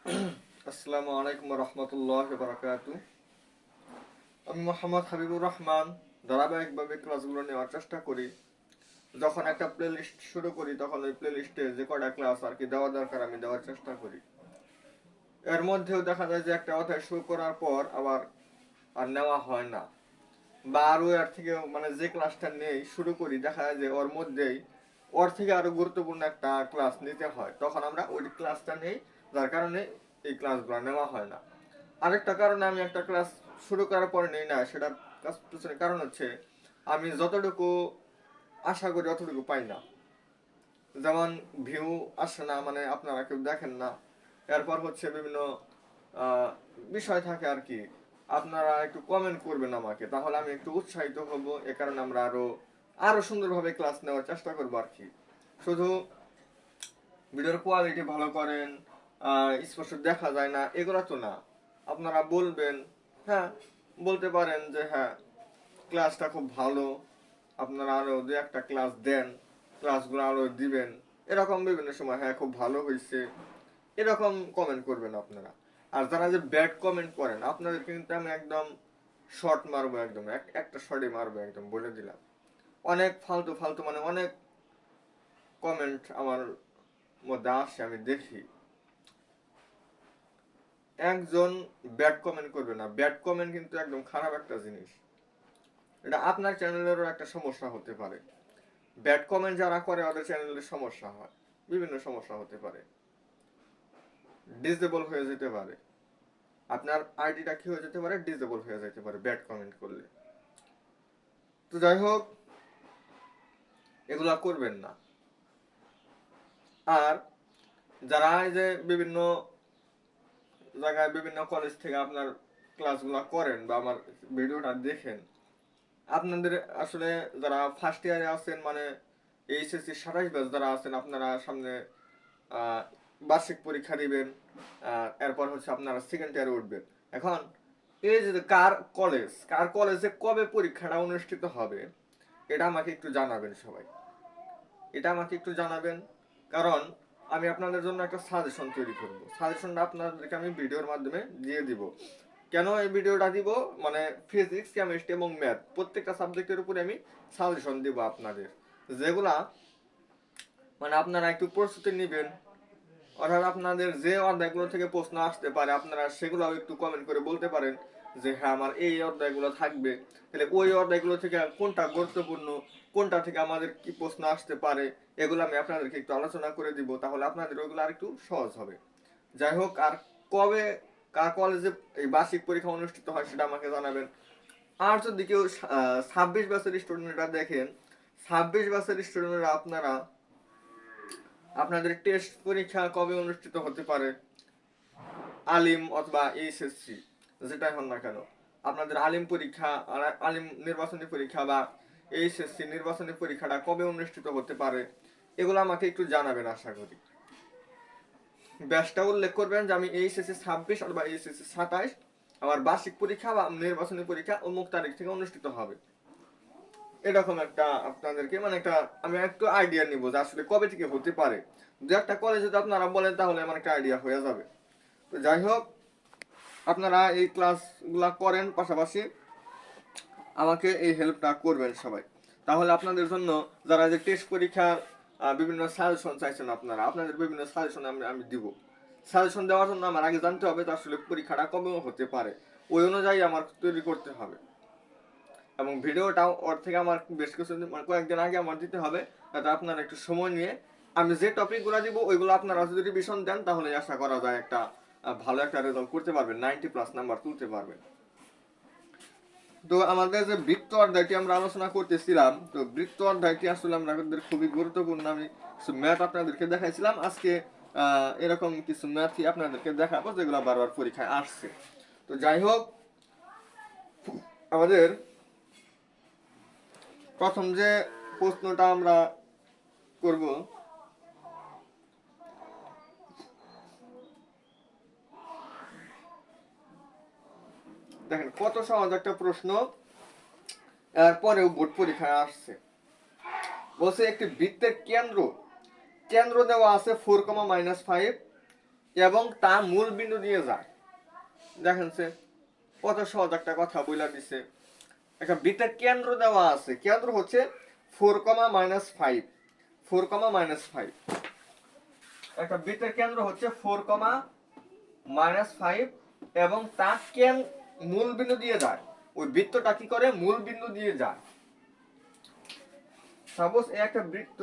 আসসালামু আলাইকুম রহমতুল্লাহ বারাকাতু। আমি মোহাম্মদ হাবিবুর রহমান। ধারাবাহিকভাবে ক্লাসগুলো নেওয়ার চেষ্টা করি। যখন একটা প্লে লিস্ট শুরু করি তখন ওই প্লে লিস্টে যে কটা ক্লাস আর কি দেওয়া দরকার আমি দেওয়ার চেষ্টা করি। এর মধ্যেও দেখা যায় যে একটা অধ্যায় শুরু করার পর আবার আর নেওয়া হয় না, বা আরও এর থেকে মানে যে ক্লাসটা নেই শুরু করি দেখা যায় যে ওর মধ্যেই ওর থেকে আরো গুরুত্বপূর্ণ একটা ক্লাস নিতে হয়, তখন আমরা ওই ক্লাসটা নেই, যার কারণে এই ক্লাসগুলো নেওয়া হয় না। আরেকটা কারণে আমি একটা ক্লাস শুরু করার পরে নেই না, সেটার পিছনে কারণ হচ্ছে আমি যতটুকু আশা করি অতটুকু পাই না। যেমন ভিউ আসে না, মানে আপনারা কেউ দেখেন না। এরপর হচ্ছে বিভিন্ন আহ, বিষয় থাকে আর কি। আপনারা একটু কমেন্ট করবেন আমাকে, তাহলে আমি একটু উৎসাহিত হব। এ কারণে আমরা আরো আরো সুন্দরভাবে ক্লাস নেওয়ার চেষ্টা করবো আর কি। শুধু ভিডিওর কোয়ালিটি ভালো করেন, স্পষ্ট দেখা যায় না, এগুলো তো না। আপনারা বলবেন, হ্যাঁ, বলতে পারেন যে হ্যাঁ ক্লাসটা খুব ভালো, আপনারা আরো দু একটা ক্লাস দেন, ক্লাসগুলো আরো দিবেন। এরকম বিভিন্ন সময় হ্যাঁ খুব ভালো হয়েছে, এরকম কমেন্ট করবেন আপনারা। আর যারা যে ব্যাড কমেন্ট করেন আপনাদের কিন্তু আমি একদম শর্ট মারবো, একদম একটা শর্টে মারবো, একদম বলে দিলাম। অনেক ফালতু ফালতু মানে অনেক কমেন্ট আমার মধ্যে আসে, আমি দেখি। একজন ব্যাড কমেন্ট করবে না, ব্যাড কমেন্ট কিন্তু একদম খারাপ একটা জিনিস। এটা আপনার চ্যানেলেরও একটা সমস্যা হতে পারে। ব্যাড কমেন্ট যারা করে ওদের চ্যানেলের সমস্যা হয়, বিভিন্ন সমস্যা হতে পারে, ডিসেবল হয়ে যেতে পারে। আপনার আইডিটা কি হয়ে যেতে পারে, ডিসেবল হয়ে যেতে পারে ব্যাড কমেন্ট করলে। তো যাই হোক, এগুলা করবেন না। আর যারা এই যে বিভিন্ন জায়গায় বিভিন্ন কলেজ থেকে আপনার ক্লাসগুলো করেন বা আমার ভিডিওটা দেখেন, আপনাদের আসলে যারা ফার্স্ট ইয়ারে আছেন, মানে এইচএসসি 27 ব্যাচ যারা আছেন, আপনারা সামনে আহ, বার্ষিক পরীক্ষা দিবেন। এরপর হচ্ছে আপনারা সেকেন্ড ইয়ারে উঠবেন। এখন এই যে কার কলেজে কবে পরীক্ষাটা অনুষ্ঠিত হবে, এটা আমাকে একটু জানাবেন সবাই। এটা আমাকে একটু জানাবেন, কারণ আমি আপনাদের জন্য একটা সাজেশন তৈরি করব। সাজেশনটা আপনাদেরকে আমি ভিডিওর মাধ্যমে দিয়ে দিব। কেন এই ভিডিওটা দিব, মানে ফিজিক্স, কেমিস্ট্রি এবং ম্যাথ প্রত্যেকটা সাবজেক্টের উপরে আমি সাজেশন দিব আপনাদের, যেগুলা মানে আপনারা একটু প্রস্তুতি নেবেন। অর্থাৎ আপনাদের যে অধ্যায়গুলো থেকে প্রশ্ন আসতে পারে আপনারা সেগুলো একটু কমেন্ট করে বলতে পারেন যে হ্যাঁ আমার এই অধ্যায়গুলো থাকবে, তাহলে ওই অধ্যায়গুলো থেকে কোনটা গুরুত্বপূর্ণ, কোনটা থেকে আমাদের কি প্রশ্ন আসতে পারে, এগুলো আমি আপনাদেরকে একটু আলোচনা করে দিব, তাহলে আপনাদের ওইগুলো আর একটু সহজ হবে। যাই হোক, আর কবে কার কলেজে এই বার্ষিক পরীক্ষা অনুষ্ঠিত হয় সেটা আমাকে জানাবেন। আর যদি কেউ 26 বছরের স্টুডেন্টরা দেখেন, 26 বছরের স্টুডেন্টরা আপনারা আপনাদের টেস্ট পরীক্ষা কবে অনুষ্ঠিত হতে পারে, আলিম অথবা এইচএসসি যেটাই হন না কেন, আপনাদের আলিম পরীক্ষা, আলিম নির্বাচনী পরীক্ষা বা এইচএসসি নির্বাচনী পরীক্ষাটা কবে অনুষ্ঠিত হতে পারে, এগুলো আমাকে একটু জানাবেন। আশা করি ব্যাসটা উল্লেখ করবেন যে আমি এইচএসসি 26 অথবা এইচএসসি 27 আমার বার্ষিক পরীক্ষা বা নির্বাচনী পরীক্ষা অমুক তারিখ থেকে অনুষ্ঠিত হবে। এরকম একটা আপনাদেরকে মানে একটা আমি একটু আইডিয়া নিব যে আসলে কবে থেকে হতে পারে। দু একটা কলেজে যদি আপনারা বলেন তাহলে আমার একটা আইডিয়া হয়ে যাবে। তো যাই হোক, আপনারা এই ক্লাসগুলা করেন, পাশাপাশি আমাকে এই হেল্পটা করবেন সবাই। তাহলে আপনাদের জন্য যারা যে টেস্ট পরীক্ষার বিভিন্ন সাজেশন চাইছেন, আপনারা আপনাদের বিভিন্ন সাজেশন আমি আমি দিব। সাজেশন দেওয়ার জন্য আমার আগে জানতে হবে তো আসলে পরীক্ষাটা কবে হতে পারে, ওই অনুযায়ী আমার তৈরি করতে হবে। এবং ভিডিওটাও ওর থেকে আমার বেশ কিছুদিন মানে কয়েকদিন আগে আমার দিতে হবে, যাতে আপনারা একটু সময় নিয়ে আমি যে টপিকগুলো দিব ওইগুলো আপনারা যদি রিভিশন দেন তাহলে আশা করা যায় একটা ভালো একটা রেজাল্ট করতে পারবেন, 90+ নাম্বার তুলতে পারবেন। তো আমাদের যে বৃত্ত অধ্যায়টি আমরা আলোচনা করতেছিলাম, তো বৃত্ত অধ্যায়টি আসলে আমাদের খুবই গুরুত্বপূর্ণ। আমি কিছু ম্যাথ আপনাদেরকে দেখাইছিলাম, আজকে এরকম কিছু ম্যাথই আপনাদেরকে দেখাবো যেগুলো বারবার পরীক্ষায় আসছে। তো যাই হোক, আমাদের প্রথম যে প্রশ্নটা আমরা করব, দেখেন কত সহজ একটা প্রশ্ন, এরপরেও বোর্ড পরীক্ষায় আসছে। বলছে একটি বৃত্তের কেন্দ্র কেন্দ্র দেওয়া আছে 4, -5, এবং তা মূল বিন্দু দিয়ে যায়। দেখেন সে কত সহজ একটা কথা বলে দিছে। একটা বৃত্তের কেন্দ্র দেওয়া আছে, কেন্দ্র হচ্ছে 4,-5, 4,-5। একটা বৃত্তের কেন্দ্র হচ্ছে 4,-5 এবং তা মূল বিন্দু দিয়ে যায়। ওই বৃত্তটা কি করে? মূল বিন্দু দিয়ে যায়। সাপোজ একটা বৃত্ত,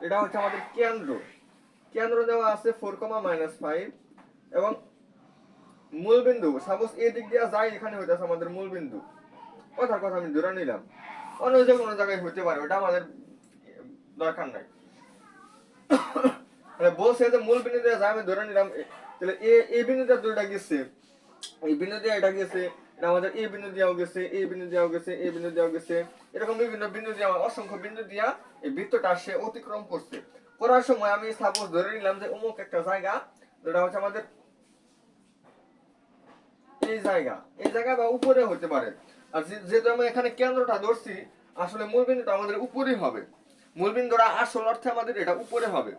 এটা হচ্ছে আমাদের কেন্দ্র, কেন্দ্র দেওয়া আছে 4,-5 এবং মূল বিন্দু সাপোজ এই দিক দিয়ে যায়, এখানে হইতেছে আমাদের মূল বিন্দু। কথার কথা আমি ধরে নিলাম, অন্য যে কোনো জায়গায় হইতে পারে, ওটা আমাদের দরকার নাই। বলছে যে মূল বিন্দু দিয়ে যায়, আমি ধরে নিলাম। তাহলে এই বিন্দুটা দুইটা গেছে, এই বিন্দু দিয়ে এটা গেছে, এটা আমাদের এই বিন্দু দিয়েও গেছে, এই বিন্দু দিয়েও গেছে, এই বিন্দু দিয়েও গেছে, এরকম বিভিন্ন বিন্দু দিয়ে, অসংখ্য বিন্দু দিয়া এই বৃত্তটা সে অতিক্রম করছে। করার সময় আমি সাপোজ ধরে নিলাম যে অমুক একটা জায়গা, যেটা হচ্ছে আমাদের এই জায়গা, এই জায়গা বা উপরে হতে পারে। আর যেহেতু আমি এখানে কেন্দ্রটা ধরছি, আসলে মূল বিন্দুটা আমাদের উপরেই হবে। মূল বিন্দুটা আসল অর্থে আমাদের এটা উপরে হবে।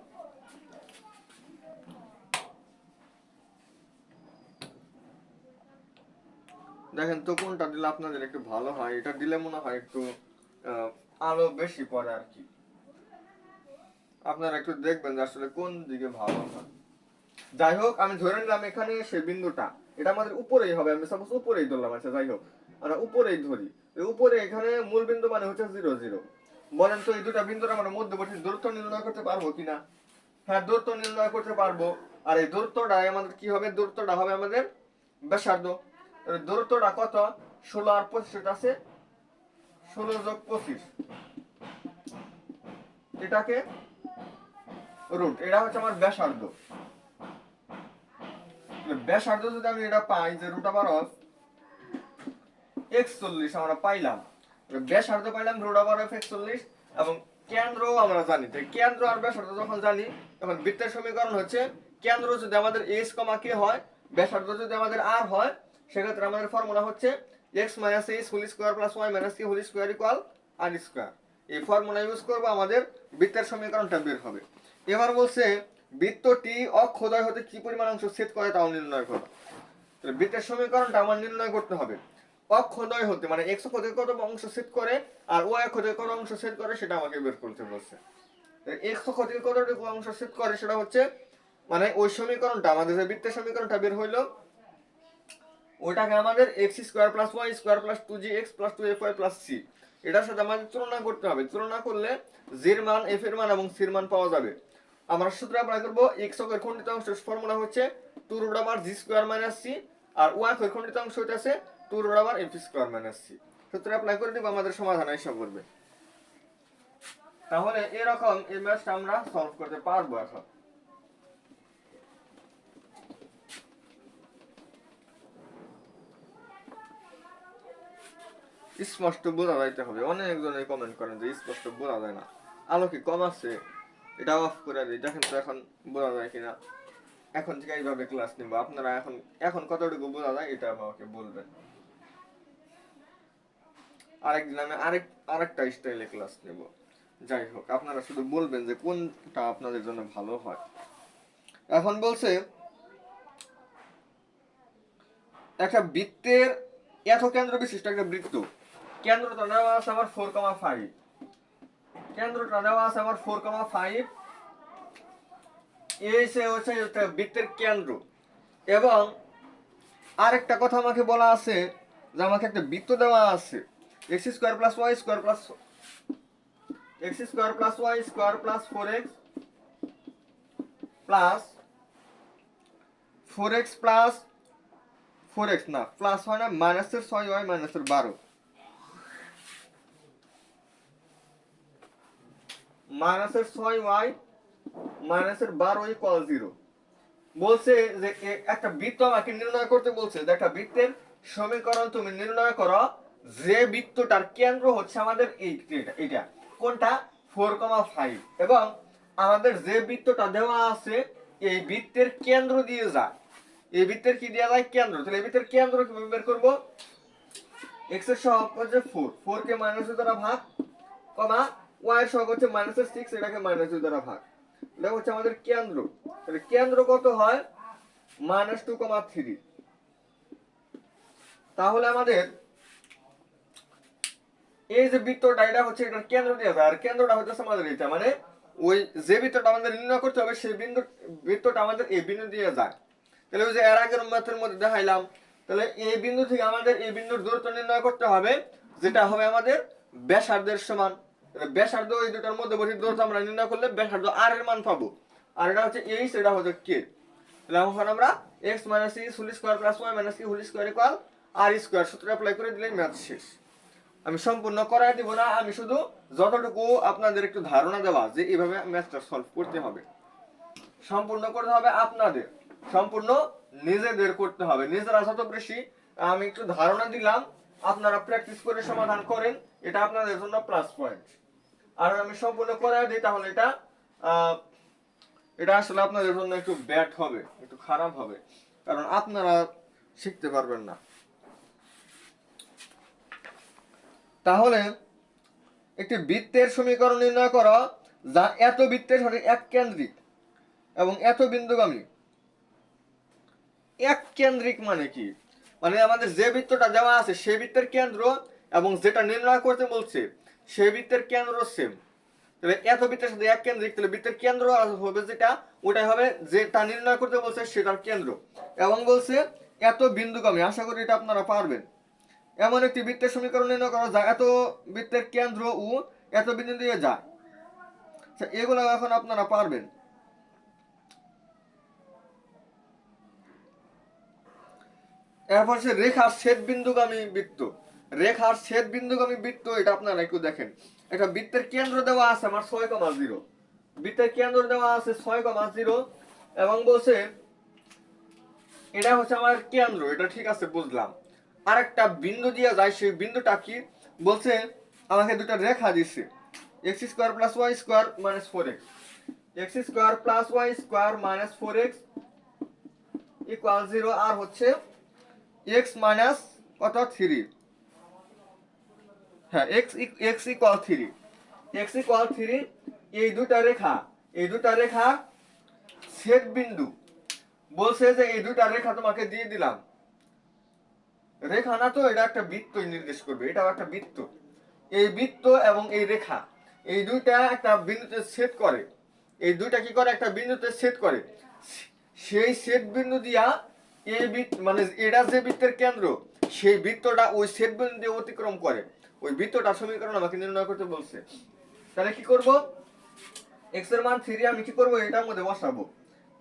দেখেন তো কোনটা দিলে আপনাদের একটু ভালো হয়। এটা দিলে মনে হয় একটু আলো বেশি পড়ে আর কি। আপনারা একটু দেখবেন যে আসলে কোন দিকে ভালো হয়। যাই হোক, আমি ধরে নিলাম এখানে সে বিন্দুটা, এটা আমাদের উপরেই হবে। আমি সাপোজ উপরেই ধরলাম। আচ্ছা যাই হোক, আমরা উপরেই ধরি। উপরে এখানে মূল বিন্দু মানে হচ্ছে 0, 0। বলেন তো এই দুটা বিন্দুর আমরা মধ্যবর্তী দূরত্ব নির্ণয় করতে পারবো কিনা? হ্যাঁ, দূরত্ব নির্ণয় করতে পারবো। আর এই দূরত্বটা আমাদের কি হবে? দূরত্বটা হবে আমাদের ব্যাসার্ধ। দূরত্বটা কত? 16 আর 25 আছে, 16 যোগ 25, এটাকে রুট। এটা হচ্ছে আমার ব্যাসার্ধ। ব্যাসার্ধ যদি আমি এটা পাই যে √(x40) আমরা পাইলাম, ব্যাসার্ধ পাইলাম √(x40) এবং কেন্দ্র আমরা জানি। কেন্দ্র আর ব্যাসার্ধ যখন জানি, তখন বৃত্তের সমীকরণ হচ্ছে কেন্দ্র যদি আমাদের h, k হয়, ব্যাসার্ধ যদি আমাদের r হয়, সেক্ষেত্রে আমাদের ফর্মুলা হচ্ছে x - h² + y - k² = r²। এই ফর্মুলা ইউজ করব, আমাদের বৃত্তের সমীকরণটা বের হবে। এবার বলছে বৃত্তটি অক্ষদ্বয় হতে কি পরিমাণ অংশ ছেদ করে তাও নির্ণয় করো। বৃত্তের সমীকরণটা আমার নির্ণয় করতে হবে। অক্ষদ্বয় হতে মানে x অক্ষ থেকে কত অংশ ছেদ করে আর y অক্ষ থেকে কত অংশ ছেদ করে সেটা আমাকে বের করতে বলছে। x অক্ষ থেকে কতটুকু অংশ ছেদ করে সেটা হচ্ছে মানে ওই সমীকরণটা, আমাদের যে বৃত্তের সমীকরণটা বের হইলো, ওইটাকে আমাদের x² + y² + 2gx + 2fy + c এটার সাথে আমাদের তুলনা করতে হবে। তুলনা করলে j এর মান, f এর মান এবং c এর মান পাওয়া যাবে। আমরা সূত্র অ্যাপ্লাই করব। x অক্ষের খণ্ডিত অংশের ফর্মুলা হচ্ছে 2√g² - c আর y অক্ষের খণ্ডিত অংশ হইতাছে 2√f² - c। সূত্র অ্যাপ্লাই করে দিব, আমাদের সমাধান এসে পড়বে। তাহলে এরকম এই ম্যাথটা আমরা সলভ করতে পারবো। এখন স্পষ্ট বোঝা যাইতে হবে। অনেকজনে কমেন্ট করেন যে স্পষ্ট বোঝা যায় না, আলো কি কম আছে, এটা অফ করে দিই। দেখেন তো এখন বোঝা যায় কিনা। এখন থেকে এইভাবে ক্লাস নিব। আপনারা এখন কতটুকু বোঝা যায় এটা আমাকে বলবেন। আরেকদিন আমি আরেকটা স্টাইলে ক্লাস নেব। যাই হোক, আপনারা শুধু বলবেন যে কোনটা আপনাদের জন্য ভালো হয়। এখন বলছে একটা বৃত্তের এত কেন্দ্র বিশিষ্ট একটা বৃত্ত, কেন্দ্রটা দেওয়া আছে আমার 4,5, কেন্দ্রটা দেওয়া আছে আমার 4,5, এই হচ্ছে বৃত্তের কেন্দ্র। এবং আরেকটা কথা আমাকে বলা আছে যে আমাকে একটা বৃত্ত দেওয়া আছে x² + y² + x² + y² + 4x + 4x না প্লাস হয় না, -6y - 12, -6y - 12 = 0। বলছে যে একটা বৃত্ত আমাকে নির্ণয় করতে বলছে যে একটা বৃত্তের সমীকরণ তুমি নির্ণয় করো যে বৃত্তটার কেন্দ্র হচ্ছে আমাদের এইটা কোনটা 4,5 এবং আমাদের যে বৃত্তটা দেওয়া আছে এই বৃত্তের কেন্দ্র দিয়ে যায়। এই বৃত্তের কি দেওয়া যায়? কেন্দ্র। তাহলে এই বৃত্তের কেন্দ্র কিভাবে বের করব? x এর সহগ হচ্ছে 4, 4 কে -2 দ্বারা ভাগ, কমা y এর সহগ হচ্ছে -6, এটাকে -2 দ্বারা ভাগ। এটা হচ্ছে আমাদের কেন্দ্র। তাহলে কেন্দ্র কত হয় -2,3। তাহলে আমাদের এই যে বৃত্তটা এটা হচ্ছে এটার কেন্দ্র দিয়ে যায়, আর কেন্দ্রটা হচ্ছে আমাদের এটা, মানে ওই যে বৃত্তটা আমাদের নির্ণয় করতে হবে সেই বৃত্তটা আমাদের এই বিন্দু দিয়ে যায়। তাহলে ওই যে এর আগের ম্যাথের মধ্যে দেখাইলাম, তাহলে এই বিন্দু থেকে আমাদের এই বিন্দুর দূরত্ব নির্ণয় করতে হবে, যেটা হবে আমাদের ব্যাসার্ধের সমান। তাহলে ব্যাসার্ধ এই দুটার মধ্যবর্তী দূরত্ব আমরা নির্ণয় করলে ব্যাসার্ধ আর এর মান পাবো, আর এটা হচ্ছে এইচ, এটা হচ্ছে কে। তাহলে এখন আমরা x - e whole square plus y - e whole square equal r square সূত্র অ্যাপ্লাই করে দিলেই ম্যাথ শেষ। আমি সম্পূর্ণ করাই দিব না, আমি শুধু যতটুকু আপনাদের একটু ধারণা দেওয়া যে এইভাবে ম্যাথটা সলভ করতে হবে। সম্পূর্ণ করতে হবে আপনাদের, সম্পূর্ণ নিজেদের করতে হবে। নিজেরা যত বেশি আমি একটু ধারণা দিলাম, আপনারা প্র্যাকটিস করে সমাধান করেন, এটা আপনাদের জন্য প্লাস পয়েন্ট। আর আমি সম্পূর্ণ করাই দিই তাহলে এটা আসলে আপনাদের জন্য একটু ব্যাড হবে, একটু খারাপ হবে, কারণ আপনারা শিখতে পারবেন না। তাহলে একটি বৃত্তের সমীকরণ নির্ণয় করা যা এত বৃত্তের সাথে এক কেন্দ্রিক এবং এত বিন্দুগামী। এক কেন্দ্রিক মানে কি? মানে আমাদের যে বৃত্তটা দেওয়া আছে সেই বৃত্তের কেন্দ্র এবং যেটা নির্ণয় করতে বলছে সেই বৃত্তের কেন্দ্র সেম। তাহলে এত বৃত্তের সাথে এক কেন্দ্রিক, তাহলে বৃত্তের কেন্দ্র হবে যেটা, ওটাই হবে যেটা নির্ণয় করতে বলছে সেটার কেন্দ্র। এবং বলছে এত বিন্দুগামী, আশা করি এটা আপনারা পারবেন। এমন একটি বৃত্তের সমীকরণ নির্ণয় করা যায় এত বৃত্তের কেন্দ্র ও এত বিন্দু দিয়ে যায়। এগুলো এখন আপনারা পারবেন। এরপর সে রেখার ছেদ বিন্দুগামী বৃত্ত। রেখার ছেদ বিন্দুগামী বৃত্ত, এটা আপনারা একটু দেখেন। একটা বৃত্তের কেন্দ্র দেওয়া আছে আমার 6,0, বৃত্তের কেন্দ্র দেওয়া আছে 6,0 এবং বলছে এটা হচ্ছে আমার কেন্দ্র, এটা ঠিক আছে বুঝলাম। আর একটা বিন্দু দিয়ে যায়, সেই বিন্দুটা কি বলছে, আমাকে দুটো রেখা দিচ্ছে, x square plus y square minus 4x, x square plus y square minus 4x equal 0, আর হচ্ছে x মাইনাস কত 3, হ্যাঁ x ইকুয়াল 3, x ইকুয়াল 3। এই দুটা রেখা ছেদ বিন্দু বলছে যে এই দুটা রেখা তোমাকে দিয়ে দিলাম। রেখা না তো, এটা একটা বৃত্ত নির্দেশ করবে, এটাও একটা বৃত্ত। এই বৃত্ত এবং এই রেখা এই দুইটা একটা বিন্দুতে ছেদ করে, এই দুইটা কি করে একটা বিন্দুতে ছেদ করে। সেই ছেদ বিন্দু দিয়া এই বৃত্ত, মানে এটা যে বৃত্তের কেন্দ্র সেই বৃত্তটা ওই ছেদ বিন্দু দিয়ে অতিক্রম করে, ওই বৃত্তটার সমীকরণ আমাকে নির্ণয় করতে বলছে। তাহলে কি করব, x এর মান 3 আমি কি করব, এটার মধ্যে বসাবো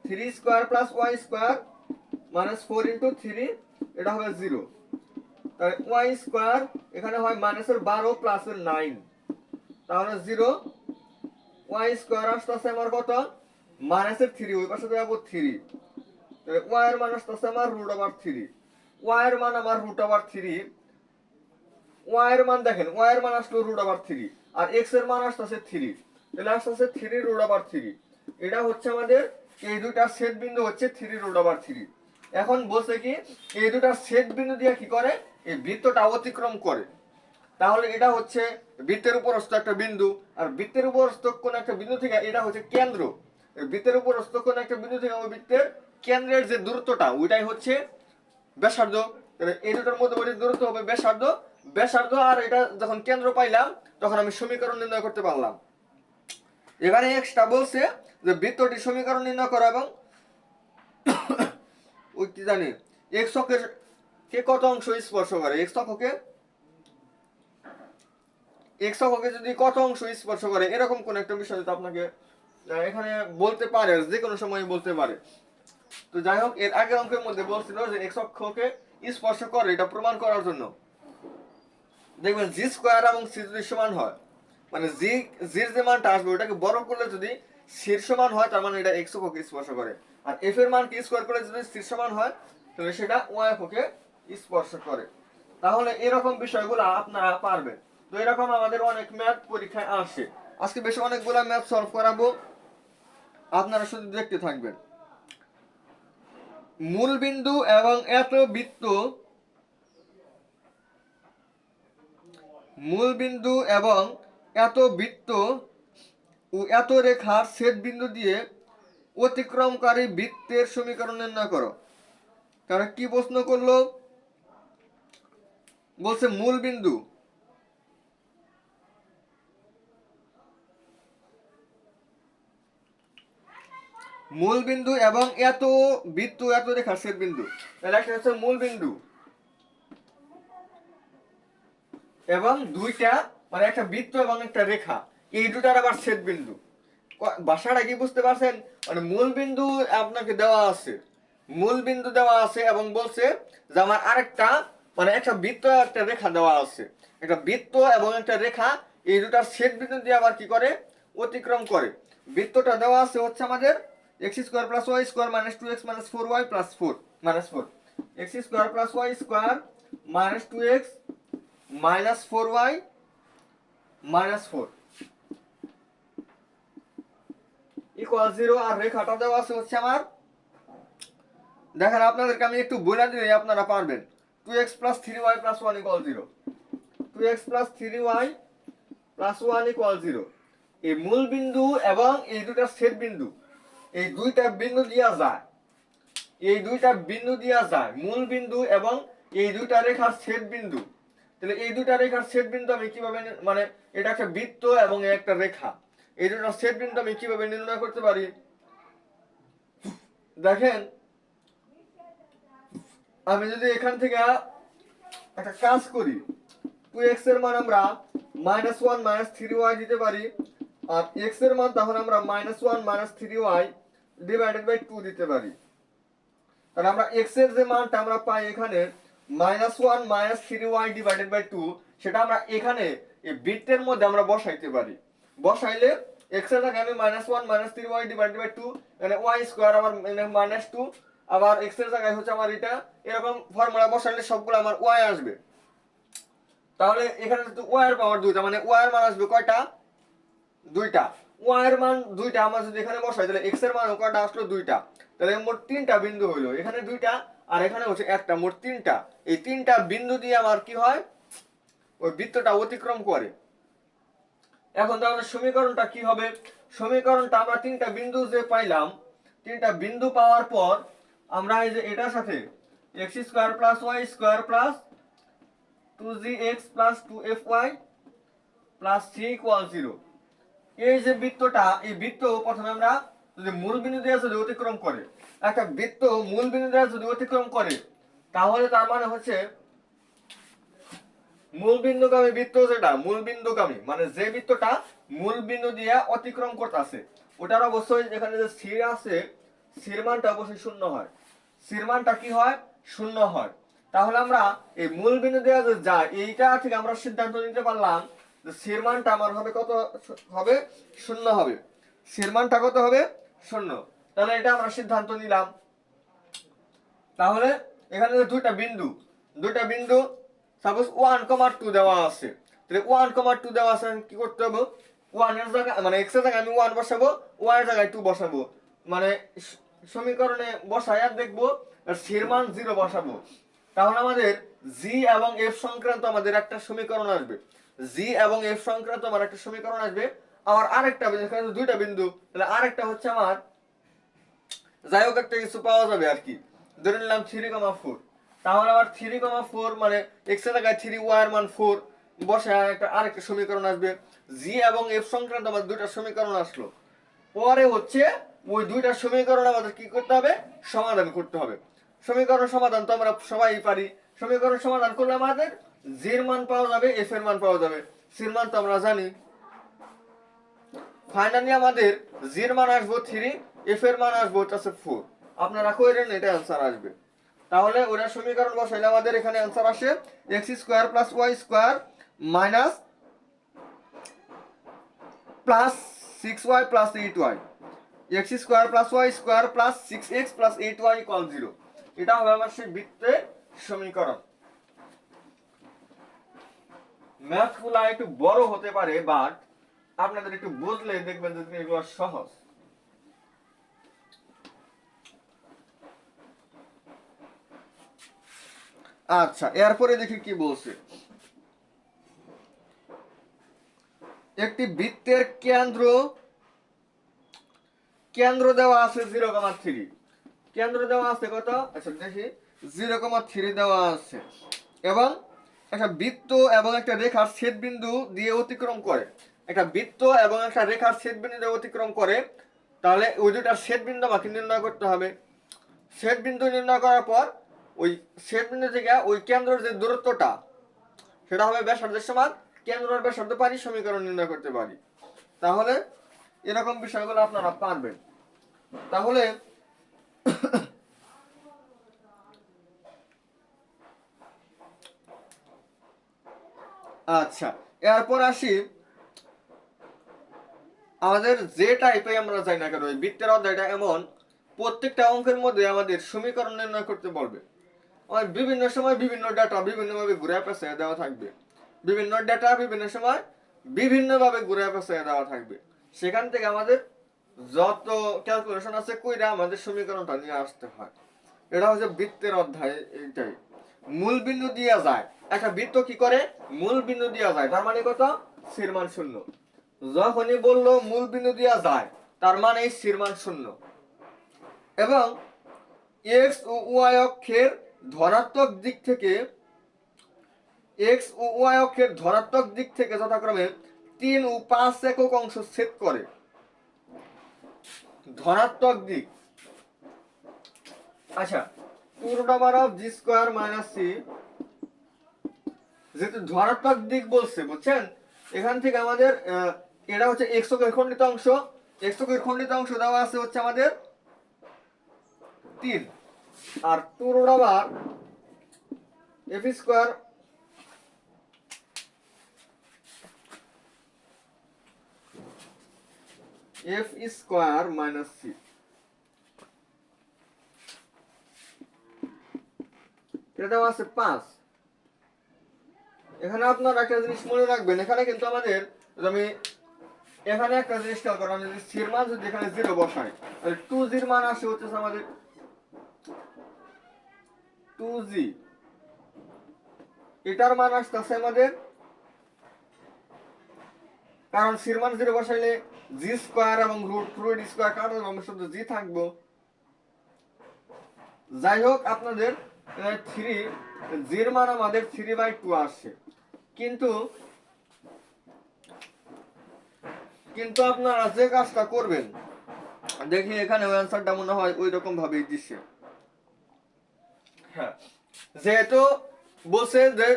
3 square plus y square minus 4 into 3, এটা হবে 0। তাহলে y স্কয়ার এখানে হয় মাইনাসের 12 প্লাসের 9, তাহলে 0। y স্কয়ার আসছে আমার কত, মাইনাসের 3, ওই পাশে যাবো 3, তাহলে y এর মান আসছে আমার √3, y এর মান আমার √3, y এর মান দেখেন, y এর মান আসলো √3 আর x এর মান আসছে 3, তাহলে আসছে 3√3। এটা হচ্ছে আমাদের এই দুইটা ছেদ বিন্দু হচ্ছে 3√3। এখন বলছে কি এই দুটা ছেদ বিন্দু দিয়ে কি করে এই বৃত্তটা অতিক্রম করে। তাহলে এটা হচ্ছে বৃত্তের উপরস্থ একটা বিন্দু, আর বৃত্তের উপরস্থ কোন একটা বিন্দু থেকে এটা হচ্ছে কেন্দ্র। বৃত্তের উপরস্থ কোন একটা বিন্দু থেকে ওই বৃত্তের কেন্দ্রের যে দূরত্বটা ওইটাই হচ্ছে ব্যাসার্ধ। তাহলে এই দুটোর মধ্যবর্তী দূরত্ব হবে ব্যাসার্ধ আর এটা যখন কেন্দ্র পাইলাম তখন আমি সমীকরণ নির্ণয় করতে পারলাম। এখানে এক্সটা বলছে যে বৃত্তটির সমীকরণ নির্ণয় করা এবং ওই কি জানি এক্স অক্ষের কে কত অংশ স্পর্শ করে, এক্স অক্ষকে যদি কত অংশ স্পর্শ করে এরকম কোন একটা বিষয় তো আপনাকে এখানে বলতে পারে, যে কোনো সময় বলতে পারে। তো যাই হোক, এর আগের অঙ্কের মধ্যে বলছিল যে এক্স অক্ষকে স্পর্শ করে, এটা প্রমাণ করার জন্য দেখবেন জি স্কোয়ার এবং সি যদি সমান হয়, মানে জির যে মানটা আসবে ওটাকে বড় করলে যদি সির সমান হয় তার মানে এটা এক্স অক্ষকে স্পর্শ করে, আর এফ এর মানকে স্কোয়ার করলে যদি সির সমান হয় তাহলে সেটা ওয়াই অক্ষকে স্পর্শ করে। তাহলে এরকম বিষয়গুলো আপনারা পারবেন। তো এরকম আমাদের অনেক ম্যাথ পরীক্ষায় আসে, আজকে বেশি অনেকগুলা ম্যাথ সলভ করাবো, আপনারা শুধু দেখতে থাকবেন। মূলবিন্দু এবং এত বৃত্ত, মূলবিন্দু এবং এত বৃত্ত ও এত রেখার ছেদ বিন্দু দিয়ে অতিক্রমকারী বৃত্তের সমীকরণ নির্ণয় করো। তারা কি প্রশ্ন করলো? বলছে মূল বিন্দু এবং এত বৃত্ত এত রেখার ছেদ বিন্দু। তাহলে একটা হচ্ছে মূল বিন্দু এবং দুইটা মানে একটা বৃত্ত এবং একটা রেখা, এই দুটার আবার ছেদ বিন্দু। বাসাটা কি বুঝতে পারছেন? মানে মূল বিন্দু আপনাকে দেওয়া আছে, মূল বিন্দু দেওয়া আছে এবং বলছে যে আমার আরেকটা মানে একটা বৃত্ত একটা রেখা দেওয়া আছে, একটা বৃত্ত এবং একটা রেখা, এই দুটার ছেদ বিন্দু দিয়ে আবার কি করে অতিক্রম করে। বৃত্তটা দেওয়া আছে হচ্ছে আমাদের x square plus y square minus 2x minus 4y plus 4 minus 4, x square plus y square minus 2x minus 4y minus 4 equal 0। আর রেখাটা দেওয়া আছে হচ্ছে আমার, দেখেন আপনাদেরকে আমি একটু বলে দিলে আপনারা পারবেন। 2x plus 3y plus 1 equal 0, 2x plus 3y plus 1 equal 0। এই মূল বিন্দু এবং এই দুটা ছেদ বিন্দু, এই দুইটা বিন্দু দিয়া যায়, এই দুইটা বিন্দু দিয়া যায় মূল বিন্দু এবং এই দুইটা রেখার ছেদ বিন্দু। তাহলে এই দুইটা রেখার ছেদ বিন্দু আমি কিভাবে মানে এটা একটা বৃত্ত এবং একটা রেখা, এই দুটো ছেদ বিন্দু আমি কিভাবে নির্ণয় করতে পারি? দেখেন আমি যদি এখান থেকে একটা কাজ করি, 2x এর মান আমরা -1 -3y দিতে পারি, আর x এর মান তখন আমরা -1 -3y ডিভাইডেড বাই 2 দিতে পারি। তাহলে আমরা x এর যে মানটা আমরা পাই এখানে -1 -3y ডিভাইডেড বাই 2, সেটা আমরা এখানে এই বৃত্তের মধ্যে আমরা বসাইতে পারি। বসাইলে x এর জায়গায় আমি -1 -3y ডিভাইডেড বাই 2, মানে y স্কয়ার আমার -2, আবার x এর জায়গায় হচ্ছে আমার এটা, এরকম ফর্মুলা বসাইলে সবগুলো আমার y আসবে। তাহলে এখানে তো y এর পাওয়ার 2টা, মানে y এর মান আসবে কয়টা? 2টা। y এর মান 2টা আমরা যদি এখানে বসাই তাহলে x এর মান কয়টা আসলো? 2টা। তাহলে মোট 3টা বিন্দু হইলো, এখানে 2টা আর এখানে হচ্ছে একটা, মোট 3টা। এই 3টা বিন্দু দিয়ে আমার কি হয় ওই বৃত্তটা অতিক্রম করে। এখন তাহলে সমীকরণটা কি হবে? সমীকরণটা আমরা 3টা বিন্দু যে পাইলাম, 3টা বিন্দু পাওয়ার পর আমরা এই যে এটার সাথে x square plus y square plus 2gx plus 2fy plus 3 equal 0, এই যে বৃত্তটা, এই বৃত্ত প্রথমে আমরা যদি মূল বিন্দু দিয়ে যদি অতিক্রম করে, একটা বৃত্ত মূল বিন্দু দিয়ে যদি অতিক্রম করে, তাহলে তার মানে হচ্ছে মূল বিন্দুগামী বৃত্ত, যেটা মূল বিন্দুগামী মানে যে বৃত্তটা মূল বিন্দু দিয়ে অতিক্রম করতেছে, ওটার অবশ্যই এখানে যে স্থির আছে, স্থির মানটা অবশ্যই শূন্য হয়। স্থির মানটা কি হয়? শূন্য হয়। তাহলে আমরা এই মূল বিন্দু দিয়ে যে যায়, এইটা থেকে আমরা সিদ্ধান্ত নিতে পারলাম যে স্থির মানটা আমার হবে কত হবে? শূন্য হবে। স্থির মানটা কত হবে? শূন্য। তাহলে এটা আমরা সিদ্ধান্ত নিলাম। তাহলে এখানে যে দুইটা বিন্দু সাপোজ 1,2 দেওয়া আছে, তাহলে 1,2 দেওয়া আছে, কি করতে হবে? 1 এর জায়গায় মানে x এর জায়গায় আমি 1 বসাবো, y এর জায়গায় 2 বসাবো, মানে সমীকরণে বসায় আর দেখবো স্থির মান 0 বসাবো। তাহলে আমাদের g এবং f সংক্রান্ত আমাদের একটা সমীকরণ আসবে, g এবং f সংক্রান্ত আমার একটা সমীকরণ আসবে। আবার আরেকটা এখানে দুইটা বিন্দু, তাহলে আরেকটা হচ্ছে আমার যাই হোক একটা কিছু পাওয়া যাবে আর কি, ধরে নিলাম 3,4। তাহলে আবার 3,4 মানে x এর জায়গায় 3, y এর মান 4 বসে একটা আরেকটা সমীকরণ আসবে। g এবং f সংক্রান্ত আমার দুইটা সমীকরণ আসলো। পরে হচ্ছে ওই দুইটা সমীকরণ আমাদের কি করতে হবে? সমাধান করতে হবে। সমীকরণ সমাধান তো আমরা সবাই পারি। সমীকরণ সমাধান করলে আমাদের g এর মান পাওয়া যাবে, f এর মান পাওয়া যাবে, c এর মান তো আমরা জানি। ফাইনালি আমাদের g এর মান আসবে 3, f এর মান আসবে হচ্ছে 4। আপনারা কইরেন এটা आंसर আসবে। তাহলে ওরা সমীকরণ বসাইলে আমাদের এখানে आंसर আসে x square plus y square minus plus 6y plus 8y, x square plus y square plus 6x plus 8y equal 0। এটা হবে আমার সেই বৃত্তের সমীকরণ। ম্যাথগুলো একটু বড় হতে পারে, বাট আপনাদের একটু বুঝলে দেখবেন যে এগুলো সহজ। আচ্ছা, এরপরে দেখি কি বলছে। একটি বৃত্তের কেন্দ্র কেন্দ্র দেওয়া আছে 0,3, কেন্দ্র দেওয়া আছে কত, আচ্ছা দেখি 0,3 দেওয়া আছে, এবং একটা বৃত্ত এবং একটা রেখার ছেদ বিন্দু দিয়ে অতিক্রম করে, একটা বৃত্ত এবং একটা রেখার ছেদ বিন্দু দিয়ে অতিক্রম করে, তাহলে ওই দুটার ছেদ বিন্দু আমাকে নির্ণয় করতে হবে। ছেদ বিন্দু নির্ণয় করার পর ওই ছেদ বিন্দু থেকে ওই কেন্দ্রের যে দূরত্বটা সেটা হবে ব্যাসার্ধের সমান, কেন্দ্রের ব্যাসার্ধ পারি, সমীকরণ নির্ণয় করতে পারি। তাহলে এরকম বিষয়গুলো আপনারা পারবেন। তাহলে আচ্ছা, এরপর আসি আমাদের যে টাইপে আমরা চাই না কেন, বৃত্তের অধ্যায়টা এমন প্রত্যেকটা অঙ্কের মধ্যে আমাদের সমীকরণ নির্ণয় করতে বলবে। আমার বিভিন্ন সময় বিভিন্ন ডাটা বিভিন্নভাবে ঘুরে পেঁচায় দেওয়া থাকবে, বিভিন্ন ডাটা বিভিন্ন সময় বিভিন্নভাবে ঘুরে পেঁচায় দেওয়া থাকবে, সেখান থেকে আমাদের যত ক্যালকুলেশন আছে কইরা আমাদের সমীকরণটা নিয়ে আসতে হয়। এটা হচ্ছে বৃত্তের অধ্যায়। এইটাই মূল বিন্দু দিয়া যায়, একটা বৃত্ত কি করে মূল বিন্দু দিয়া যায়, তার মানে কত, সির মান 0। যখনই বললো মূল বিন্দু দিয়া যায় তার মানে সির মান 0, এবং এক্স ও ওয়াই অক্ষের ধনাত্মক দিক থেকে, এক্স ও ওয়াই অক্ষের ধনাত্মক দিক থেকে যথাক্রমে 3 ও 5 একক অংশ ছেদ করে। ধনাত্মক দিক, আচ্ছা 2√g² - c, যেহেতু ধনাত্মক দিক বলছে বুঝছেন, এখান থেকে আমাদের এটা হচ্ছে x অক্ষের খণ্ডিত অংশ, x অক্ষের খণ্ডিত অংশ দেওয়া আছে হচ্ছে আমাদের 3, আর 2√f² - c, এটা দেওয়া আছে 5। এখানে আপনারা একটা জিনিস মনে রাখবেন, এখানে কিন্তু আমাদের, আমি এখানে একটা জিনিস খেয়াল করো, আমি যদি সির মান যদি এখানে 0 বসাই, তাহলে 2g এর মান আসে হচ্ছে আমাদের 2g, এটার মান আসতেছে আমাদের, কারণ সির মান 0 বসাইলে g² এবং √2 কাটার আমরা শুধু g থাকবো। যাই হোক, আপনাদের 3g এর মান আমাদের 3/2 আসছে, কিন্তু আপনারা যে কাজটা করবেন, দেখি এখানে অ্যান্সারটা মনে হয় ওই রকম ভাবেই দিচ্ছে। হ্যাঁ, যেহেতু বলছে যে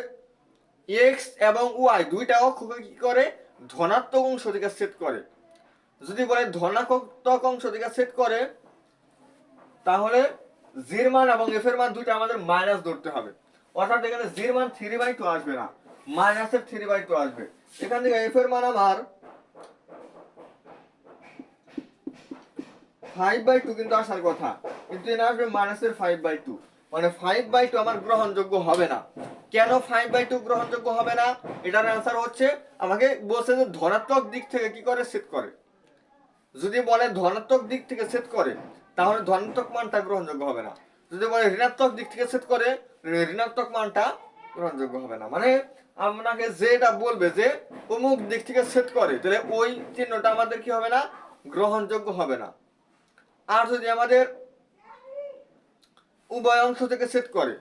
এক্স এবং ওয়াই দুইটা অক্ষকে কি করে, ধনাত্মক অংশ থেকে ছেদ করে। যদি বলে ধনাত্মক অংশ থেকে ছেদ করে, তাহলে জির মান এবং এফ এর মান দুইটা আমাদের মাইনাস ধরতে হবে, অর্থাৎ এখানে জির মান 3/2 আসবে না, মাইনাসের 3/2 আসবে। এখান থেকে এফ এর মান আমার 5/2 কিন্তু আসার কথা, কিন্তু এখানে আসবে মাইনাসের 5/2, মানে 5/2 আমার গ্রহণযোগ্য হবে না। কেন 5/2 গ্রহণযোগ্য হবে না? এটার অ্যান্সার হচ্ছে, আমাকে বলছে যে ধনাত্মক দিক থেকে কি করে ছেদ করে। যদি বলে ধনাত্মক দিক থেকে ছেদ করে, তাহলে ধনাত্মক মানটা গ্রহণযোগ্য হবে না। যদি বলে ঋণাত্মক দিক থেকে ছেদ করে, ঋণাত্মক মানটা গ্রহণযোগ্য হবে না। মানে আপনাকে যেটা বলবে যে অমুক দিক থেকে ছেদ করে, তাহলে ওই চিহ্নটা আমাদের কি হবে না, গ্রহণযোগ্য হবে না। আর যদি আমাদের উভয় অংশ থেকে ছেদ করে,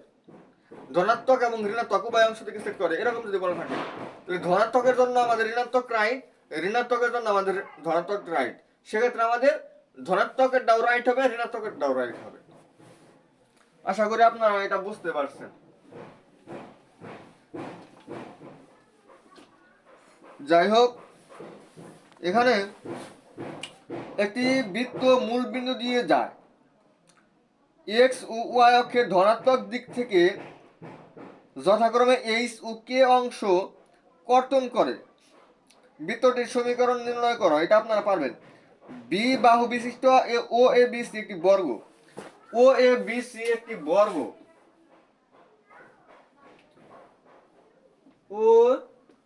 ধনাত্মক এবং ঋণাত্মক উভয় অংশ থেকে ছেদ করে, এরকম যদি বলা থাকে, তাহলে ধনাত্মকের জন্য আমাদের ঋণাত্মক রাইট, ঋণাত্মকের জন্য আমাদের ধনাত্মক রাইট, সেক্ষেত্রে আমাদের ধনাত্মকের ডাউ রাইট হবে, ঋণাত্মকের ডাউ রাইট হবে। আশা করি আপনারা এটা বুঝতে পারছেন। যাই হোক, এখানে একটি বৃত্ত মূল বিন্দু দিয়ে যায়, এক্স ও ওয়াই অক্ষের ধনাত্মক দিক থেকে যথাক্রমে এইচ ও কে অংশ কর্তন করে। বৃত্তটির সমীকরণ নির্ণয় করো, এটা আপনারা পারবেন। বি বাহু বিশিষ্ট ও এ বি সি একটি বর্গ, ও এ বি সি একটি বর্গ, ও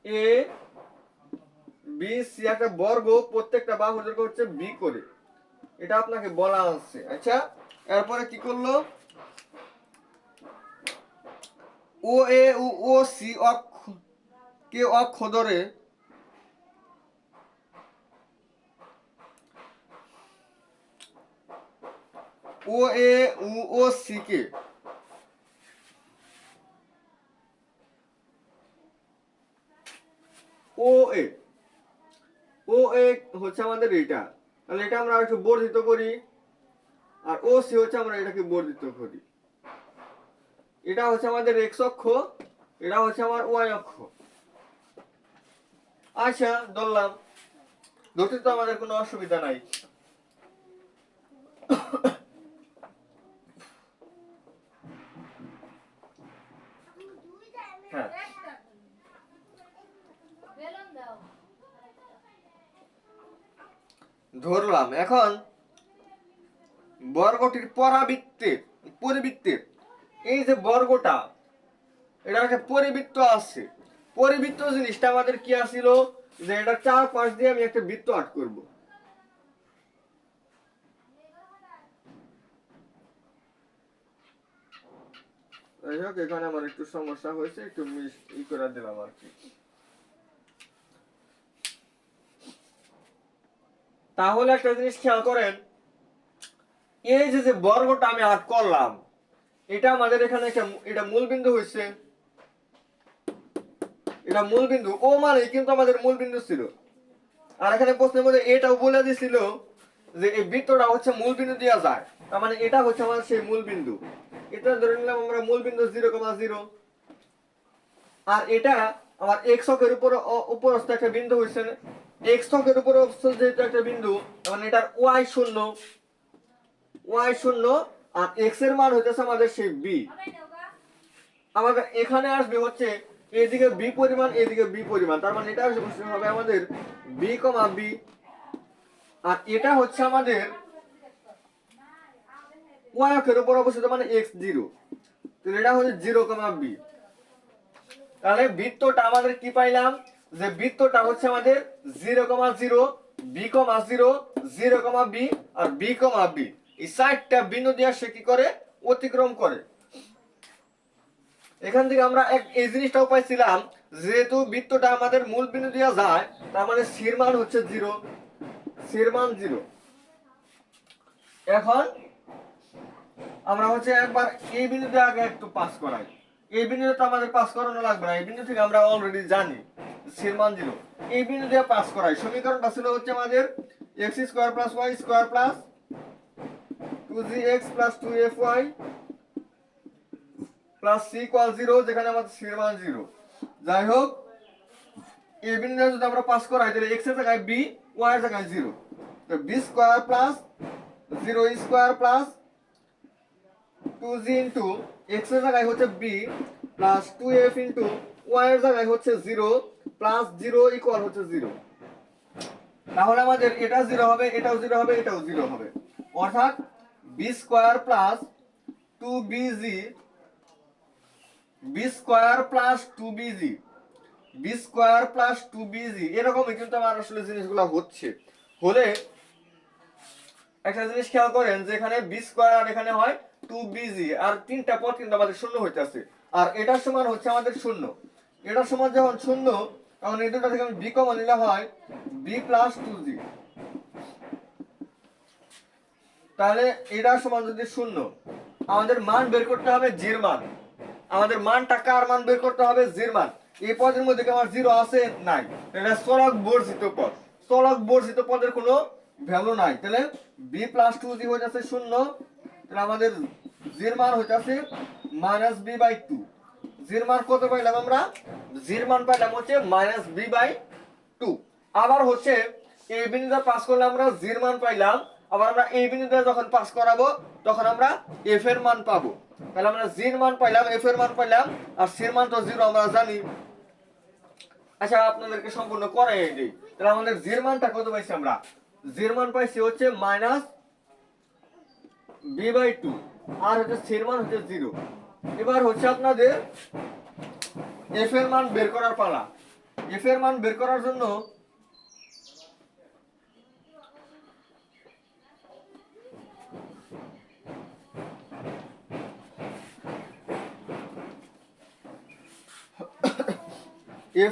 এ বি সি একটা বর্গ, প্রত্যেকটা বাহুর দৈর্ঘ্য হচ্ছে বি করে, এটা আপনাকে বলা হচ্ছে। আচ্ছা, এরপরে কি করলো, ও এ ও সি অক্ষ কে অক্ষ ধরে ও এ ও সি কে ও এ ও এ হচ্ছে আমাদের এটা, তাহলে এটা আমরা একটু বর্ধিত করি, আর ও সি হচ্ছে আমরা এটাকে বর্ধিত করি। এটা হচ্ছে আমাদের এক্স অক্ষ, এটা হচ্ছে আমার ওয়াই অক্ষ। আচ্ছা ধরলাম, ধরতে তো আমাদের কোনো অসুবিধা নাই। হ্যাঁ, ধরলাম। এখন বর্গটির পরিবৃত্তের এই যে বর্গটা, এটা একটা পরিবৃত্ত আছে। পরিবৃত্ত জিনিসটা আমাদের কি আসছিল, যে এটা 4 পাশ দিয়ে আমি একটা বৃত্ত আর্ট করব। যাই হোক, এখানে আমার একটু সমস্যা হয়েছে, একটু মিস করে দিলাম আর কি। তাহলে একটা জিনিস খেয়াল করেন, এই যে বর্গটা আমি আর্ট করলাম, এটা আমাদের এখানে এটা মূল বিন্দু হয়েছে, এটা মূল বিন্দু, ও মানে কিন্তু আমাদের মূল বিন্দু ছিল। আর এখানে প্রশ্নের মধ্যে এটাও বলে দিছিল যে এই বৃত্তটা হচ্ছে মূল বিন্দু দেওয়া যায়, তার মানে এটা হচ্ছে আমাদের সেই মূল বিন্দু। এটা ধরে নিলাম আমরা মূল বিন্দু 0,0। আর এটা আমার এক্স অক্ষের উপরস্থ একটা বিন্দু হয়েছে, এক্স অক্ষের উপরস্থ যেহেতু একটা বিন্দু, মানে এটার ওয়াই শূন্য, আর এক্স এর মান হইতেছে আমাদের সেই বি। আমাদের এখানে আসবে হচ্ছে এদিকে বি পরিমাণ, এদিকে বি পরিমাণ, তার মানে এটা হবে আমাদের বি কমা বি। আর এটা হচ্ছে আমাদের ওয়াই অক্ষের উপর অবস্থিত, মানে x0, তো এটা হচ্ছে 0,b। তাহলে বৃত্তটা আমাদের কি পাইলাম, যে বৃত্তটা হচ্ছে আমাদের 0,0, b,0, 0,b আর b,b, এই 4টা বিন্দু দিয়ে সে কি করে, অতিক্রম করে। এখান থেকে আমরা এই জিনিসটাও পাইছিলাম, যেহেতু বৃত্তটা আমাদের মূল বিন্দু দিয়ে যায়, তার মানে সির মান হচ্ছে 0, সির মান 0। এখন আমরা হচ্ছে একবার এই বিন্দুতে আগে একটু পাস করাই। এই বিন্দুতে তো আমাদের পাস করানো লাগবে না, এই বিন্দু থেকে আমরা অলরেডি জানি সির মান 0। এই বিন্দু দিয়ে পাস করাই, সমীকরণটা ছিল হচ্ছে আমাদের x² + y² + 2gx + 2fy + c = 0, যেখানে আমাদের সির মান 0। যাই হোক, এই বিন্দু যদি আমরা পাস করাই, তাহলে x এর জায়গায় b, y এর জায়গায় 0, তো b² + 0² + 2g ইনটু x এর জায়গায় হচ্ছে b plus 2f into y এর জায়গায় হচ্ছে 0 প্লাস 0 ইকুয়াল হচ্ছে 0। তাহলে আমাদের এটা 0 হবে, এটাও 0 হবে, এটাও 0 হবে, অর্থাৎ b² plus 2bg, b² plus 2bg, b² plus 2bg, এরকমই কিন্তু আমার আসলে জিনিসগুলো হচ্ছে। হলে একটা জিনিস খেয়াল করেন যে এখানে b² আর এখানে হয় 2bg, আর তিনটা পদ কিন্তু আমাদের শূন্য হইতেছে, আর এটার সমান হচ্ছে আমাদের শূন্য। এটার সমান যখন শূন্য, তখন এই দুটো থেকে আমি b কমন নিলে হয় b প্লাস 2g। তাহলে এটার সমান যদি শূন্য, আমাদের মান বের করতে হবে জির মান। আমাদের মানটা কার মান বের করতে হবে, জির মান। এই পদের মধ্যে কি আমার 0 আছে, নাই, এটা চলক বর্জিত পদ, চলক বর্জিত পদের কোনো ভ্যালু নাই। তাহলে b প্লাস 2g হয়ে যাচ্ছে 0, তাহলে আমাদের জির মান হইতাছে -b/2। জির মান কত পাইলাম আমরা, জির মান পাইলাম হচ্ছে -b/2। আবার হচ্ছে এই বিন্দুতে পাস করলে আমরা জির মান পাইলাম, আবার আমরা এই বিন্দুতে যখন পাস করাবো তখন আমরা f এর মান পাবো। তাহলে আমরা জির মান পাইলাম, f এর মান পাইলাম, আর সির মান তো 0 আমরা জানি। আচ্ছা, আপনাদেরকে সম্পূর্ণ করাই দিই। তাহলে আমাদের জির মানটা কত পাইছি আমরা, জির মান পাইছি হচ্ছে -b/2, আর হচ্ছে সির মান হচ্ছে 0। এবার হচ্ছে আপনাদের f এর মান বের করার পালা। f এর মান বের করার জন্য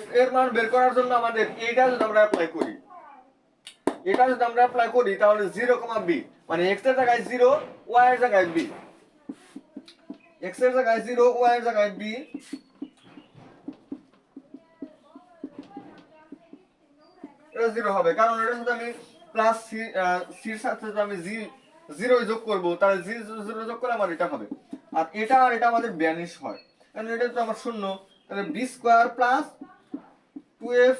f এর মান বের করার জন্য আমাদের এইটা যদি আমরা অ্যাপ্লাই করি, এটা যদি আমরা অ্যাপ্লাই করি তাহলে 0, b মানে x এর জায়গায় 0, y এর জায়গায় b, x এর জায়গায় 0, y এর জায়গায় b, এটা 0 হবে, কারণ এটার সাথে আমি প্লাস সি এর সাথে যদি আমি 0 যোগ করব তাহলে 0 যোগ করলে আমার এটা হবে, আর এটা আমাদের ব্যানিশ হয়, কারণ এটা তো আমার শূন্য, তাহলে b স্কয়ার প্লাস 2f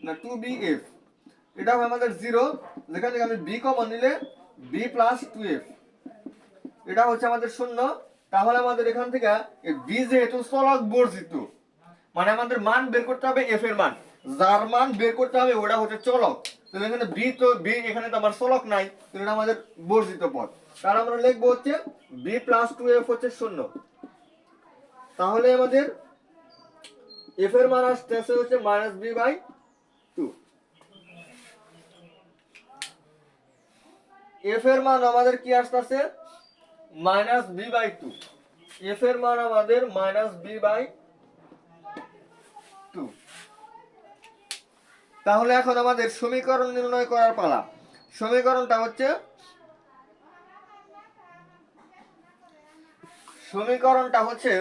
না 2bf, এটা হবে আমাদের 0, যেখান থেকে আমি b কমন নিলে b প্লাস 2f, এটা হচ্ছে আমাদের শূন্য। তাহলে আমাদের এখান থেকে b যেহেতু চলক বর্জিত, মানে আমাদের মান বের করতে হবে f এর মান, যার মান বের করতে হবে ওটা হচ্ছে চলক, তাহলে এখানে b এখানে তো আমার চলক নাই, তাহলে এটা আমাদের বর্জিত পদ, তাহলে আমরা লিখবো হচ্ছে b প্লাস 2f হচ্ছে শূন্য। তাহলে আমাদের f এর মান আসছে হচ্ছে -b/2, f এর মান আমাদের কি আসছে -b/2, f এর মান আমাদের -b/2। তাহলে এখন আমাদের সমীকরণ নির্ণয় করার পালা। সমীকরণটা হচ্ছে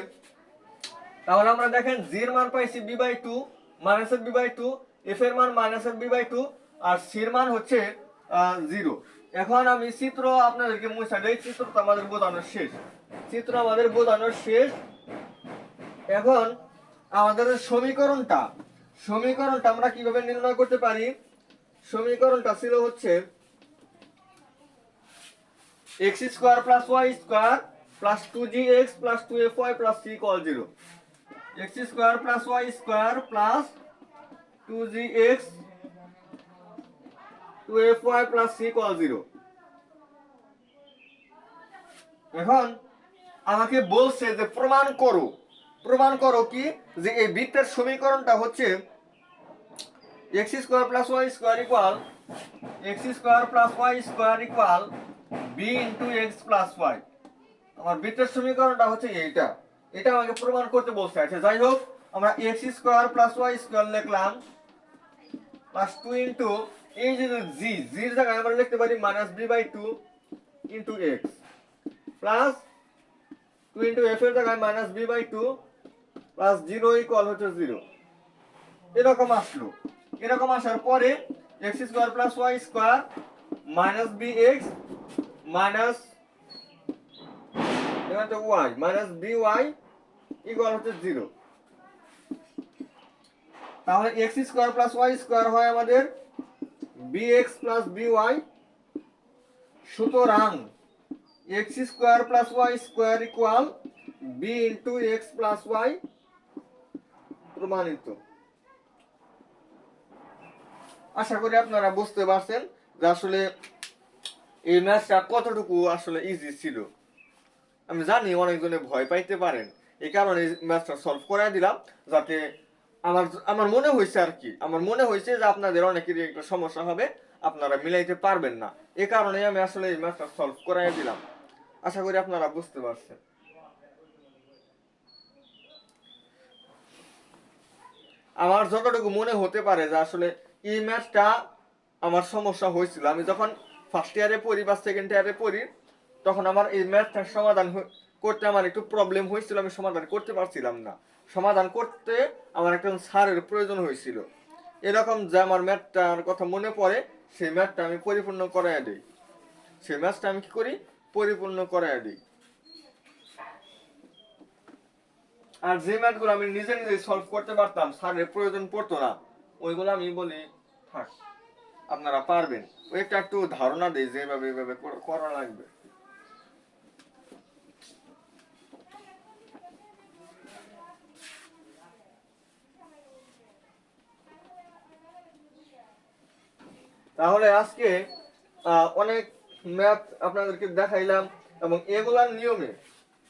তাহলে আমরা দেখেন g এর মান পাইছি b/2 -b/2, f এর মান -b/2 আর c এর মান হচ্ছে 0। এখন আমি চিত্র আপনাদেরকে মুছে দেই, চিত্র তো আমাদের বোঝানোর শেষ। এখন আমাদের সমীকরণটা আমরা কিভাবে নির্ণয় করতে পারি? সমীকরণটা ছিল হচ্ছে x square plus y square plus 2gx plus 2fy plus c = 0, x square plus y square plus 2gx 2fy plus c = 0। এখন আমাকে বলছে যে প্রমাণ করো কি যে এই বৃত্তের সমীকরণটা হচ্ছে x square plus y square equal b into x plus y। আমার বৃত্তের সমীকরণটা হচ্ছে এটা আমাকে প্রমাণ করতে বলছে। আচ্ছা যাই হোক, আমরা x square plus y square লিখলাম প্লাস 2 ইনটু এই যে g এর জায়গায় আমরা লিখতে পারি -b/2 into x plus 2 into f এর জায়গায় -b/2 প্লাস 0 ইকুয়াল হচ্ছে 0। এরকম আসার পরে x square plus y square minus bx minus এখানে তো y মাইনাস by ইকুয়াল হচ্ছে 0। তাহলে x square plus y square হয় আমাদের bx প্লাস by, সুতরাং x square plus y square equal b into x plus y প্রমাণিত। আশা করি আপনারা বুঝতে পারছেন যে আসলে এই ম্যাথটা কতটুকু আসলে ইজি ছিল। আমি জানি অনেকজনে ভয় পাইতে পারেন, এই কারণে ম্যাথটা সলভ করাই দিলাম, যাতে আমার মনে হয়েছে যে আপনাদের অনেকেরই একটা সমস্যা হবে, আপনারা মিলাইতে পারবেন না, এই কারণে আমি আসলে এই ম্যাথটা সলভ করাই দিলাম। আশা করি আপনারা বুঝতে পারছেন। আমার যতটুকু মনে হতে পারে যে আসলে এই ম্যাথটা আমার সমস্যা হয়েছিল, আমি যখন ফার্স্ট ইয়ারে পড়ি বা সেকেন্ড ইয়ারে পড়ি তখন আমার এই ম্যাথটার সমাধান করতে আমার একটু প্রবলেম হয়েছিল, আমি সমাধান করতে পারছিলাম না। সমাধান করতে আমার একটা স্যারের প্রয়োজন হয়েছিল। এরকম যে আমার ম্যাথটার কথা মনে পড়ে, সেই ম্যাথটা আমি পরিপূর্ণ করাইয়া দিই, সেই ম্যাথটা আমি কি করি পরিপূর্ণ করাইয়া দিই। আর যে ম্যাথগুলো আমি নিজে সলভ করতে পারতাম, স্যারের প্রয়োজন পড়তো না, ওইগুলো আমি বলি থাক আপনারা পারবেন, ওই একটু ধারণা দেই যেভাবে এইভাবে করা লাগবে। তাহলে আজকে অনেক ম্যাথ আপনাদেরকে দেখাইলাম, এবং এগুলার নিয়মে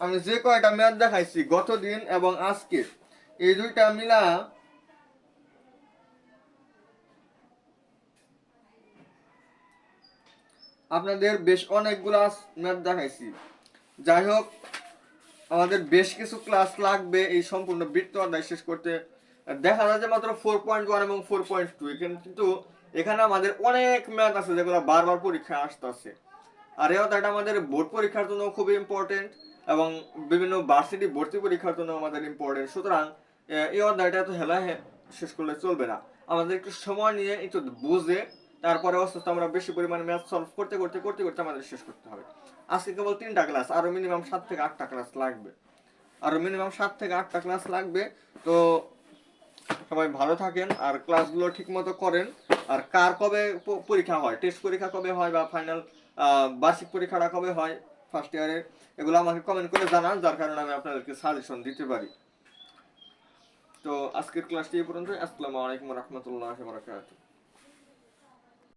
আমি যে কয়টা ম্যাথ দেখাইছি গত দিন এবং আজকে, এই দুইটা মিলা আপনাদের বেশ অনেকগুলা ম্যাথ দেখাইছি। যাই হোক, আমাদের বেশ কিছু ক্লাস লাগবে এই সম্পূর্ণ বৃত্ত অধ্যায় শেষ করতে। দেখা যায় যে মাত্র 4.1 এবং 4.2, এখানে কিন্তু এখানে আমাদের অনেক ম্যাথ আছে যেগুলো বারবার পরীক্ষায় আসতেছে। আর এই অধ্যায়টা আমাদের বোর্ড পরীক্ষার জন্য খুবই ইম্পর্টেন্ট এবং বিভিন্ন ভার্সিটি ভর্তি পরীক্ষার জন্য আমাদের ইম্পর্টেন্ট। সুতরাং এই অধ্যায়টা এত হেলা শেষ করলে চলবে না, আমাদের একটু সময় নিয়ে একটু বুঝে তারপরে অসুস্থ আমরা বেশি পরিমাণে ম্যাথ সলভ করতে করতে করতে করতে আমাদের শেষ করতে হবে। আজকে কেবল 3টা ক্লাস, আরো মিনিমাম 7 থেকে 8টা ক্লাস লাগবে, আরো মিনিমাম 7 থেকে 8টা ক্লাস লাগবে। তো সবাই ভালো থাকেন আর ক্লাসগুলো ঠিক মতো করেন। আর কার কবে পরীক্ষা হয়, টেস্ট পরীক্ষা কবে হয় বা ফাইনাল বার্ষিক পরীক্ষাটা কবে হয় ফার্স্ট ইয়ারের, এগুলো আমাকে কমেন্ট করে জানান, যার কারণে আমি আপনাদেরকে সাজেশন দিতে পারি। তো আজকের ক্লাসটি এই পর্যন্ত। আসসালামু আলাইকুম ওয়া রাহমাতুল্লাহি ওয়া বারাকাতুহু।